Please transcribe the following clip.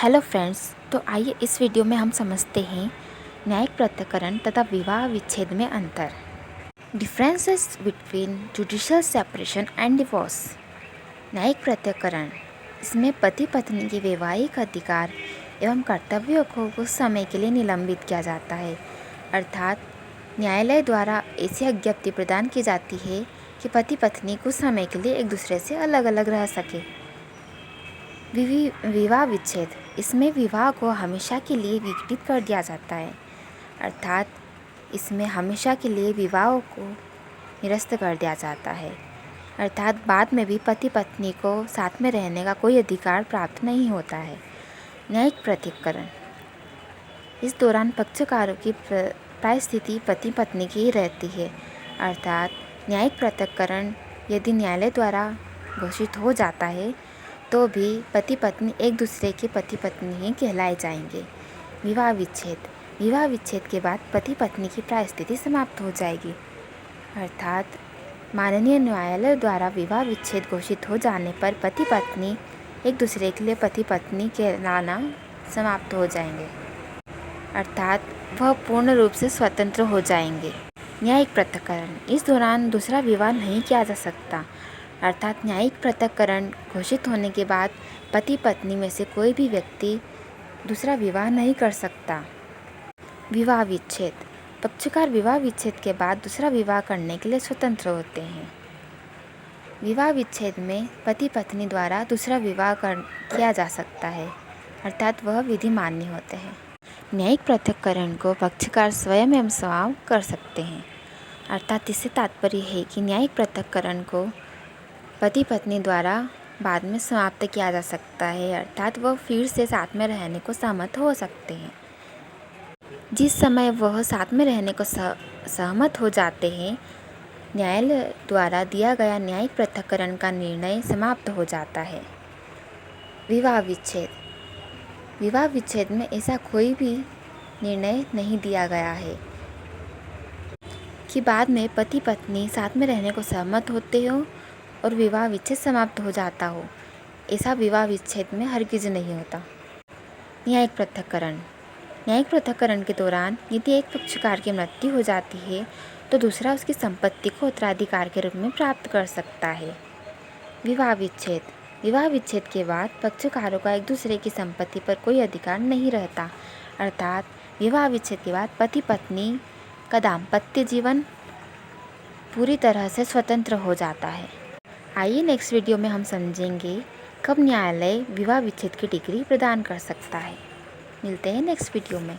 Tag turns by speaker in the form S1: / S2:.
S1: Hello friends, तो आइए इस वीडियो में हम समझते हैं न्यायिक पृथक्करण तथा विवाह विच्छेद में अंतर। Differences between judicial separation and divorce. न्यायिक पृथक्करण, इसमें पति पत्नी के वैवाहिक अधिकार एवं कर्तव्यों को कुछ समय के लिए निलंबित किया जाता है, अर्थात न्यायालय द्वारा ऐसी आज्ञप्ति प्रदान की जाती है कि पति पत्नी कुछ समय के लिए एक दूसरे से अलग अलग रह सके। विवाह विच्छेद, इसमें विवाह को हमेशा के लिए विघटित कर दिया जाता है, अर्थात इसमें हमेशा के लिए विवाह को निरस्त कर दिया जाता है, अर्थात बाद में भी पति पत्नी को साथ में रहने का कोई अधिकार प्राप्त नहीं होता है। न्यायिक पृथक्करण, इस दौरान पक्षकारों की प्राय स्थिति पति पत्नी की ही रहती है, अर्थात न्यायिक पृथक्करण यदि न्यायालय द्वारा घोषित हो जाता है तो भी पति पत्नी एक दूसरे के पति पत्नी ही कहलाए जाएंगे। विवाह विच्छेद के बाद पति पत्नी की प्राय स्थिति समाप्त हो जाएगी, अर्थात माननीय न्यायालय द्वारा विवाह विच्छेद घोषित हो जाने पर पति पत्नी एक दूसरे के लिए पति पत्नी कहलाना समाप्त हो जाएंगे, अर्थात वह पूर्ण रूप से स्वतंत्र हो जाएंगे। न्यायिक पृथक्करण, इस दौरान दूसरा विवाह नहीं किया जा सकता, अर्थात न्यायिक पृथक्करण घोषित होने के बाद पति पत्नी में से कोई भी व्यक्ति दूसरा विवाह नहीं कर सकता। विवाह विच्छेद, पक्षकार विवाह विच्छेद के बाद दूसरा विवाह करने के लिए स्वतंत्र होते हैं। विवाह विच्छेद में पति पत्नी द्वारा दूसरा विवाह किया जा सकता है, अर्थात वह विधि मान्य होते हैं। न्यायिक पृथक्करण को पक्षकार स्वयं एवं समाप्त कर सकते हैं, अर्थात इससे तात्पर्य है कि न्यायिक पृथक्करण को पति पत्नी द्वारा बाद में समाप्त किया जा सकता है, अर्थात वह फिर से साथ में रहने को सहमत हो सकते हैं। जिस समय वह साथ में रहने को सहमत हो जाते हैं, न्यायालय द्वारा दिया गया न्यायिक पृथक्करण का निर्णय समाप्त हो जाता है। विवाह विच्छेद में ऐसा कोई भी निर्णय नहीं दिया गया है कि बाद में पति पत्नी साथ में रहने को सहमत होते हो और विवाह विच्छेद समाप्त हो जाता हो। ऐसा विवाह विच्छेद में हरगिज नहीं होता। न्यायिक पृथक्करण के दौरान यदि एक पक्षकार की मृत्यु हो जाती है तो दूसरा उसकी संपत्ति को उत्तराधिकार के रूप में प्राप्त कर सकता है। विवाह विच्छेद के बाद पक्षकारों का एक दूसरे की संपत्ति पर कोई अधिकार नहीं रहता, अर्थात विवाह विच्छेद के बाद पति पत्नी का दाम्पत्य जीवन पूरी तरह से स्वतंत्र हो जाता है। आइए नेक्स्ट वीडियो में हम समझेंगे कब न्यायालय विवाह विच्छेद की डिग्री प्रदान कर सकता है। मिलते हैं नेक्स्ट वीडियो में।